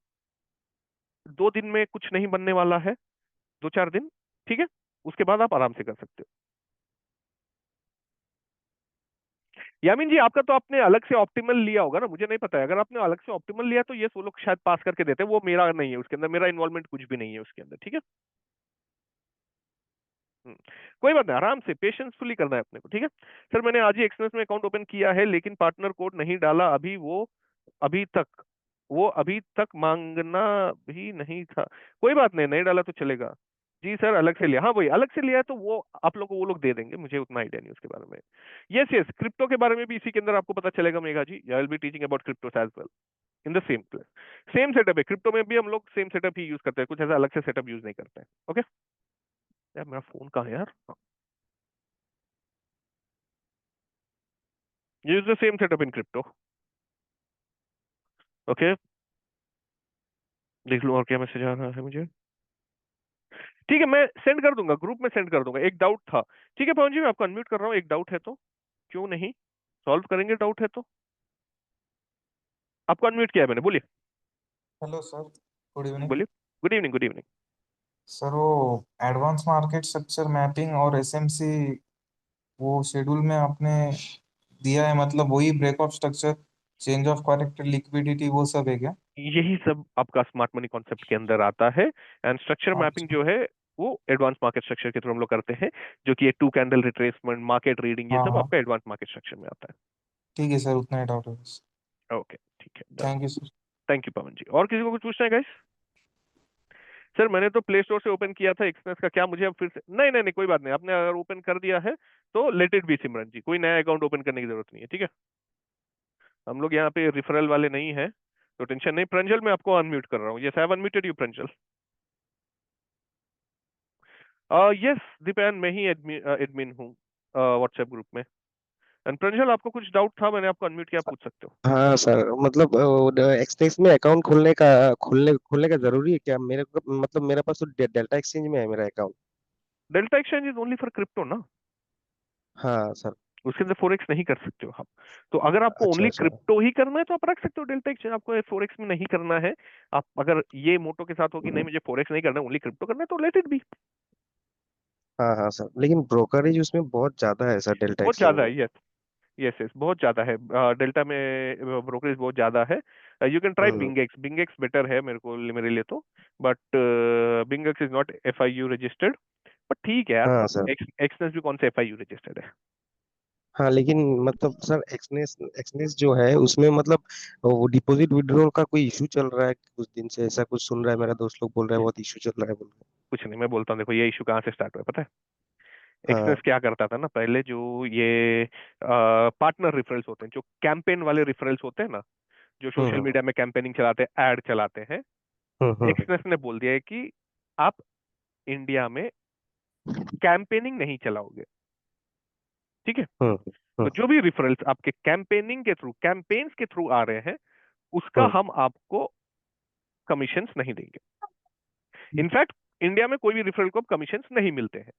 2 दिन में कुछ नहीं बनने वाला है, 2-4 दिन, ठीक है, उसके बाद आप आराम से कर सकते हो। यामीन जी, आपका तो आपने अलग से ऑप्टिमल लिया होगा ना, मुझे नहीं पता है। अगर आपने अलग से ऑप्टिमल लिया तो ये वो लोग शायद पास करके देते हैं, वो मेरा नहीं है, उसके अंदर मेरा इन्वॉल्वमेंट कुछ भी नहीं है उसके अंदर, ठीक है। हम्म, कोई बात नहीं, आराम से पेशेंसफुली करना है अपने को, ठीक है। सर, मैंने आज ही एक्सनेस में अकाउंट ओपन किया है, लेकिन पार्टनर कोड नहीं डाला अभी तक अभी तक मांगना भी नहीं था। कोई बात नहीं, नहीं डाला तो चलेगा। जी सर, अलग से लिया, हाँ वही अलग से लिया है, तो वो आप लोग को वो लोग दे देंगे, मुझे उतना आइडिया नहीं उसके बारे में। यस यस, क्रिप्टो के बारे में भी इसी के अंदर आपको पता चलेगा Megha ji, I will be teaching about crypto as well in the same class. Same setup है, क्रिप्टो में भी हम लोग सेम सेटअप ही यूज करते हैं, कुछ ऐसा अलग से सेटअप यूज नहीं करते हैं। ओके यार, मेरा फोन कहाँ है यार? Use the same setup in crypto. Okay, देख लो और क्या मैसेज आ रहा है मुझे। ठीक है, मैं सेंड कर दूंगा, ग्रुप में सेंड कर दूंगा। एक डाउट था, ठीक है पवन जी, मैं आपको अनम्यूट कर रहा हूँ, एक डाउट है तो क्यों नहीं सॉल्व करेंगे, डाउट है तो। आपको अनम्यूट किया है मैंने, बोलिए। Hello sir, good evening. बोलिए, good evening, good evening. Sir, वो एडवांस मार्केट स्ट्रक्चर मैपिंग और एसएमसी, वो शेड्यूल में आपने दिया है, मतलब वही break of structure, change of character, liquidity, वो सब है क्या? यही सब आपका स्मार्ट मनी कॉन्सेप्ट के अंदर आता है, एंड स्ट्रक्चर मैपिंग अच्छा। जो है वो एडवांस मार्केट स्ट्रक्चर के थ्रू हम लोग करते हैं, जो कि ये 2 कैंडल रिट्रेसमेंट, मार्केट रीडिंग, ये हाँ सब हाँ, आपका एडवांस मार्केट स्ट्रक्चर में आता ठीक है सर, उतना ही डाउट है बस। है। ओके, ठीक है, done. Thank you sir. Thank you Pawan ji. और किसी को कुछ पूछना है गाइस? सर मैंने तो प्ले स्टोर से ओपन किया था एक्सनेस का, क्या मुझे अब फिर से? नहीं नहीं नहीं, कोई बात नहीं, आपने अगर ओपन कर दिया है तो लेट इट बी सिमरन जी, कोई नया अकाउंट ओपन करने की जरूरत नहीं है, ठीक है? हम लोग यहाँ पे रिफरल वाले नहीं है, तो टेंशन नहीं। प्रंजल मैं आपको अनम्यूट कर रहा हूँ। Yes, I have unmuted you Pranjal. Yes Deepayan, मैं ही एडमिन हूँ व्हाट्सएप ग्रुप में। एंड प्रंजल, आपको कुछ डाउट था, मैंने आपको अनम्यूट किया, पूछ सकते हो। हाँ सर, मतलब एक्सचेंज में अकाउंट खोलने का जरूरी है क्या? मेरे को मतलब मेरे पास तो डेल्टा एक्सचेंज में है मेरा account. Delta exchange is only for crypto ना, हाँ सर। उसके अंदर फोरेक्स नहीं कर सकते हो आप। तो अगर आपको अच्छा ओनली अच्छा। क्रिप्टो ही करना है तो आप रख सकते हो डेल्टा एक्सचेंज, आपको फोरेक्स में नहीं करना है। आप अगर ये मोटो के साथ हो कि नहीं मुझे फोरेक्स नहीं करना, ओनली क्रिप्टो करना है, तो लेट इट बी। हाँ हाँ सर, लेकिन ब्रोकरेज उसमें बहुत ज्यादा है सर डेल्टा बहुत एक्सचेंज ज्यादा में। है, यस यस यस, बहुत ज्यादा है। डेल्टा में ब्रोकरेज बहुत ज्यादा है। You can try hmm. BingX, BingX better है मेरे लिए तो। But BingX is not FIU registered. But ठीक है यार, हाँ सर। एक्सनेस भी कौन से FIU रजिस्टर्ड है? हाँ लेकिन मतलब सर एक्सनेस एक्सनेस जो है उसमें मतलब वो डिपॉजिट विड्रॉल का कोई इशू चल रहा है कुछ दिन से, ऐसा कुछ सुन रहा है, मेरा दोस्त लोग बोल रहा है बहुत इशू चल रहा है बोल रहे कुछ नहीं, मैं बोलता हूँ, देखो ये इशू कहाँ से स्टार्ट हुआ है पता है? हैं। एक्सनेस हाँ। क्या करता था ना पहले, जो ये पार्टनर रेफरल्स होते हैं, जो कैंपेन वाले रेफरल्स होते हैं ना, जो सोशल हम्म मीडिया में कैंपेनिंग चलाते हैं, एड चलाते हैं, हम्म। एक्सनेस ने बोल दिया है कि आप इंडिया में कैंपेनिंग नहीं चलाओगे, ठीक है? हम्म तो हम्म जो भी रेफरल्स आपके कैंपेनिंग के थ्रू, कैंपेन्स के थ्रू आ रहे हैं, उसका हम्म। हम आपको कमीशंस नहीं देंगे। इनफैक्ट इंडिया में कोई भी रेफरल को कमीशंस नहीं मिलते हैं।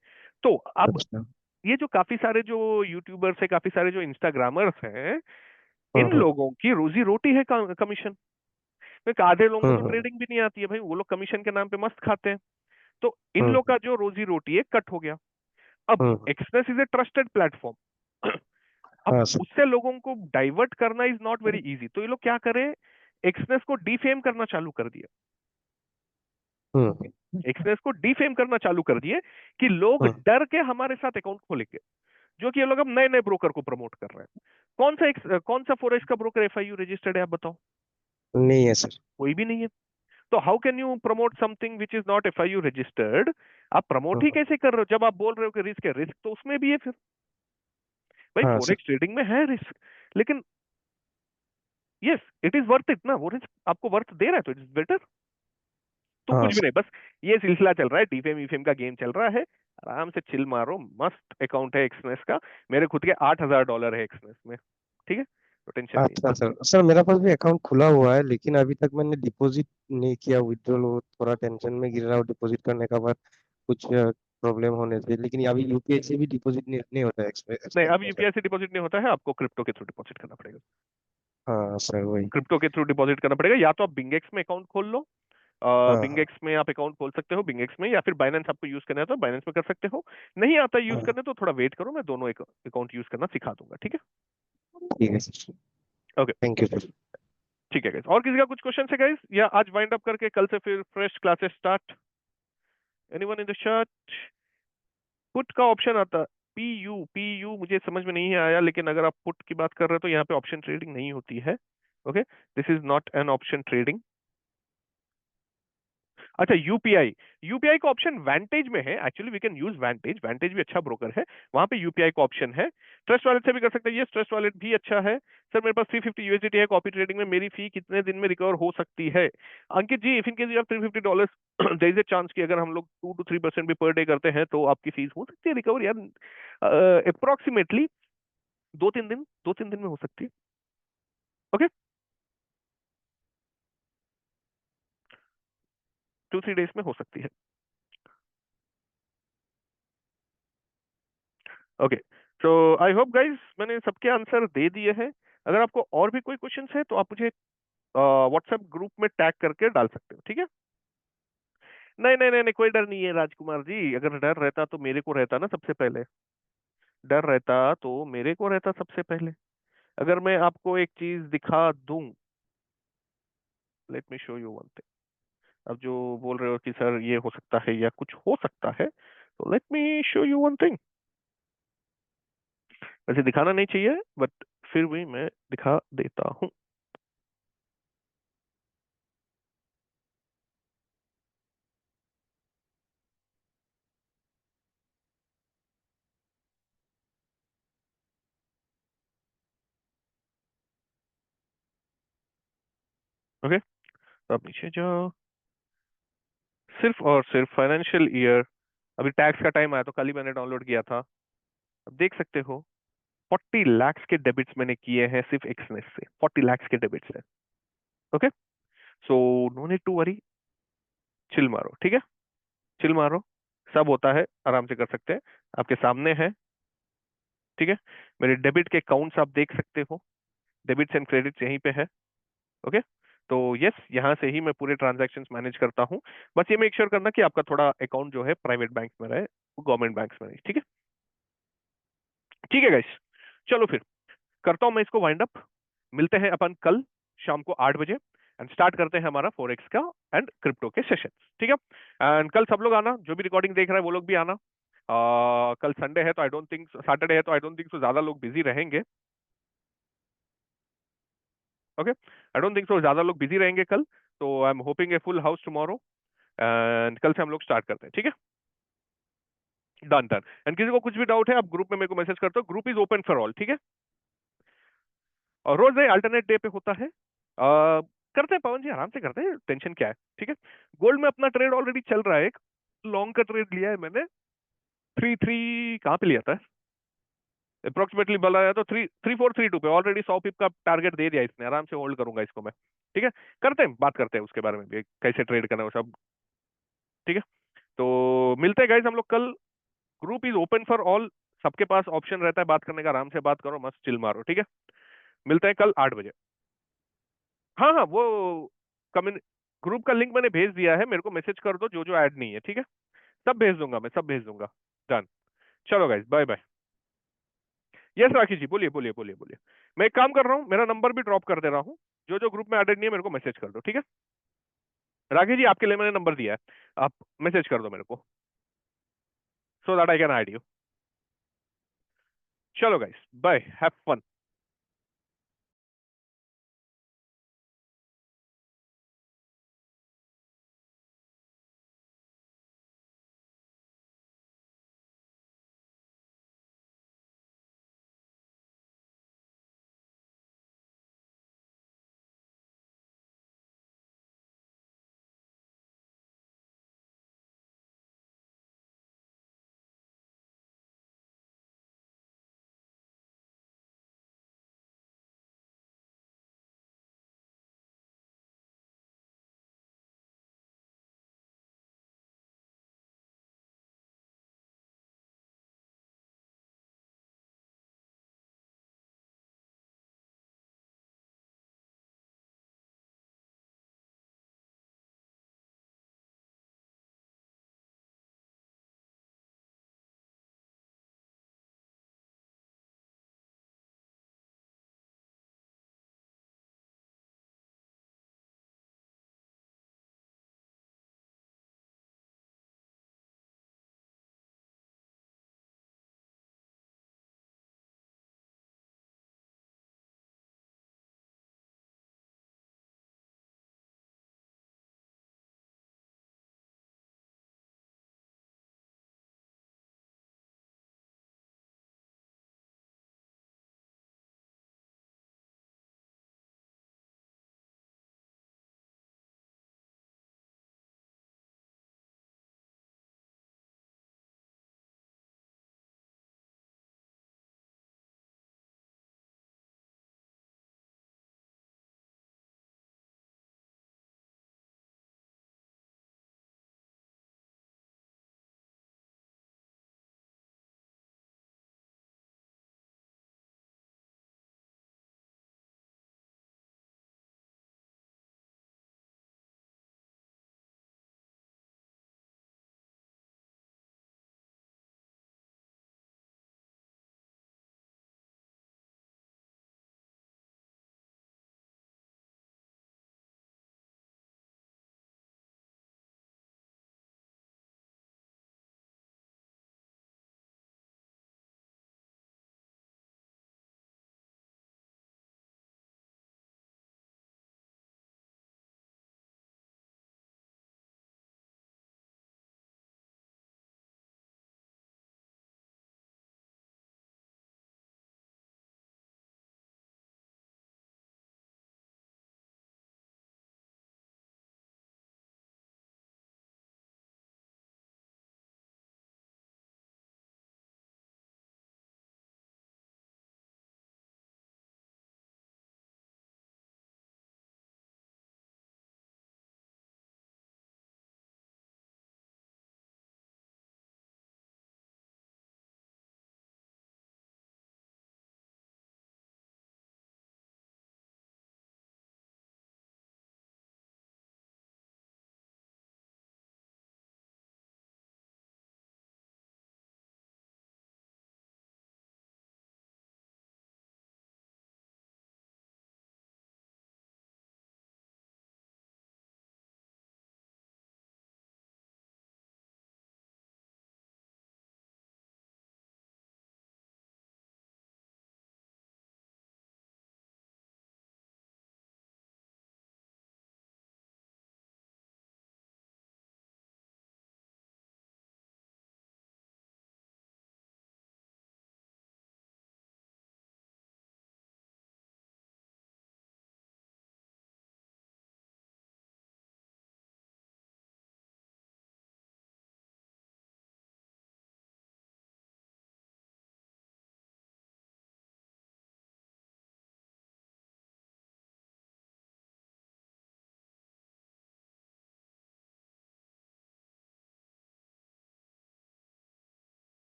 तो अब अच्छा। ये जो काफी सारे जो यूट्यूबर्स है, काफी सारे जो इंस्टाग्रामर्स हैं, इन हम्म लोगों की रोजी रोटी है कमीशन। क्योंकि आधे लोगों को तो हम्म ट्रेडिंग भी नहीं आती है भाई, वो लोग कमीशन के नाम पे मस्त खाते हैं। तो इन लोग हम्म का जो रोजी रोटी है कट हो गया। अब hmm. Express is a trusted platform. अब हाँ सर। उससे लोगों को डाइवर्ट करना इज नॉट वेरी इजी, तो ये लोग क्या करें, एक्सनेस को डिफेम करना चालू कर दिया। हम्म एक्सनेस को डिफेम करना चालू कर दिए कि लोग हम्म। डर के हमारे साथ अकाउंट खोलेंगे, जो कि ये लोग अब नए नए ब्रोकर को प्रमोट कर रहे हैं। कौन सा फोरेक्स का ब्रोकर FIU रजिस्टर्ड है, आप बताओ? नहीं है सर। कोई भी नहीं है। तो how can you promote something which is not FIU registered? आप प्रमोट ही हम्म। कैसे कर रहे हो जब आप बोल रहे हो कि रिस्क है? रिस्क तो उसमें भी है फिर। भाई हाँ सर। फोरेक्स ट्रेडिंग में है रिस्क, लेकिन yes it is worth it ना, वो रिस्क आपको वर्थ दे रहा है तो इट्स बेटर। तो हाँ कुछ भी सर। नहीं, बस ये सिलसिला चल रहा है, डीफेम वीफेम का गेम चल रहा है। आराम से चिल मारो, मस्त अकाउंट है एक्सनेस का। मेरे खुद के $8,000 है एक्सनेस में, ठीक है? तो टेंशन नहीं है। अच्छा सर, सर मेरा पास भी अकाउंट खुला हुआ है लेकिन अभी तक मैंने डिपॉजिट नहीं किया, विड्रॉल वो थोड़ा टेंशन में गिर रहा हूँ डिपॉजिट करने का बाद कुछ प्रॉब्लम होने से, लेकिन अभी UPI से भी डिपॉजिट नहीं होता है नहीं, एक्सपेंस अब में सर। UPI से डिपॉजिट नहीं होता है, आपको क्रिप्टो के थ्रू डिपॉजिट करना पड़ेगा। हाँ सर वही। क्रिप्टो के थ्रू डिपॉजिट करना पड़ेगा, या तो आप बिंगेक्स में अकाउंट खोल लो। हाँ हाँ बिंगेक्स में आप अकाउंट खोल सकते हो, बिंगेक्स में, या फिर बाइनेंस आपको यूज करना है तो बाइनेंस में कर सकते हो। नहीं आता यूज हाँ। करने तो थोड़ा वेट करो, मैं दोनों अकाउंट यूज करना सिखा दूंगा, ठीक है? ठीक है sir. Okay, thank you sir. ठीक है गाइस। और किसी का कुछ क्वेश्चन है गाइस, या आज वाइंड अप करके कल से फिर fresh classes start? Anyone in the chat? Put का ऑप्शन आता, PU मुझे समझ में नहीं आया, लेकिन अगर आप पुट की बात कर रहे हो तो यहाँ पे ऑप्शन ट्रेडिंग नहीं होती है। Okay, this is not an option trading. अच्छा, यूपीआई का ऑप्शन वैंटेज में है, actually we can use Vantage, Vantage भी अच्छा ब्रोकर है, वहां पे यूपीआई का ऑप्शन है। ट्रस्ट वॉलेट से भी कर सकते हैं, यस ट्रस्ट वॉलेट भी अच्छा है। सर मेरे पास 350 USDT है कॉपी ट्रेडिंग में, मेरी फी कितने दिन में रिकवर हो सकती है? Ankit ji, if in case you have $350, there is a chance कि अगर हम लोग 2 to 3% भी पर डे करते हैं तो आपकी फीस हो सकती है रिकवर यार, अप्रोक्सीमेटली 2-3 दिन, 2-3 दिन में हो सकती है। ओके, 2-3 डेज में हो सकती है। Okay, so I hope guys मैंने सबके आंसर दे दिए हैं। अगर आपको और भी कोई क्वेश्चंस है तो आप मुझे व्हाट्सएप ग्रुप में टैग करके डाल सकते हो, ठीक है? नहीं नहीं नहीं नहीं, कोई डर नहीं है राजकुमार जी, अगर डर रहता तो मेरे को रहता ना सबसे पहले। डर रहता तो मेरे को रहता सबसे पहले। अगर मैं आपको एक चीज दिखा दूं, let me show you one thing. अब जो बोल रहे हो कि सर ये हो सकता है या कुछ हो सकता है, तो let me show you one thing. वैसे दिखाना नहीं चाहिए, बट फिर भी मैं दिखा देता हूँ। ओके, तो आप नीचे जाओ। सिर्फ और सिर्फ फाइनेंशियल ईयर, अभी टैक्स का टाइम आया तो कल ही मैंने डाउनलोड किया था। अब देख सकते हो 40 लाख के डेबिट्स मैंने किए हैं सिर्फ एक्सनेस से। 40 लाख के डेबिट्स है। Okay, so no need to worry, chill मारो, ठीक है, चिल मारो। सब होता है, आराम से कर सकते हैं, आपके सामने है, ठीक है। मेरे डेबिट के अकाउंट्स आप देख सकते हो, डेबिट्स एंड क्रेडिट्स यहीं पे है। ओके, तो यस, यहाँ से ही मैं पूरे ट्रांजैक्शंस मैनेज करता हूँ। बस ये मेक श्योर करना कि आपका थोड़ा अकाउंट जो है प्राइवेट बैंक में रहे, गवर्नमेंट बैंक में नहीं, ठीक है। ठीक है गाइस, चलो फिर करता हूं मैं इसको वाइंड अप। मिलते हैं अपन कल शाम को 8 बजे एंड स्टार्ट करते हैं हमारा फॉरेक्स का एंड क्रिप्टो के सेशन, ठीक है। एंड कल सब लोग आना, जो भी रिकॉर्डिंग देख रहा है वो लोग भी आना। कल संडे है तो आई डोंट थिंक, सैटरडे है तो आई डोंट थिंक सो ज्यादा लोग बिजी रहेंगे। Okay, I don't think so ज्यादा लोग बिजी रहेंगे कल, तो I am hoping a full house tomorrow. And कल से हम लोग स्टार्ट करते हैं, ठीक है। Done done. एंड किसी को कुछ भी डाउट है आप ग्रुप में मेरे को मैसेज करते हो, group is open for all, ठीक है। और रोज डे अल्टरनेट डे पे होता है। करते हैं पवन जी, आराम से करते हैं, टेंशन क्या है, ठीक है। गोल्ड में अपना ट्रेड ऑलरेडी चल रहा है, एक लॉन्ग का ट्रेड लिया है मैंने। 3 3 कहाँ पे लिया था, अप्रोक्सीमेटली बोला है तो 3 3 4 3 2 पे ऑलरेडी 100 पिप का टारगेट दे दिया इसने, आराम से होल्ड करूंगा इसको मैं, ठीक है। करते हैं, बात करते हैं उसके बारे में भी, कैसे ट्रेड करना है वो सब, ठीक है। तो मिलते हैं गाइस हम लोग कल। Group is open for all, सबके पास ऑप्शन रहता है बात करने का, आराम से बात करो, मस्त चिल मारो, ठीक है। मिलते हैं कल 8 बजे। हाँ हाँ, वो कम्युनि ग्रुप का लिंक मैंने भेज दिया है, मेरे को मैसेज कर दो जो जो ऐड नहीं है, ठीक है। सब भेज दूंगा मैं, सब भेज दूंगा। डन। चलो गाइस, बाय बाय। यस राखी जी, बोलिए बोलिए बोलिए बोलिए। मैं एक काम कर रहा हूँ, मेरा नंबर भी ड्रॉप कर दे रहा हूँ, जो जो ग्रुप में ऐडेड नहीं है मेरे को मैसेज कर दो, ठीक है। राखी जी, आपके लिए मैंने नंबर दिया है, आप मैसेज कर दो मेरे को, so that I can add you. चलो गाइस, बाय, हैव फन।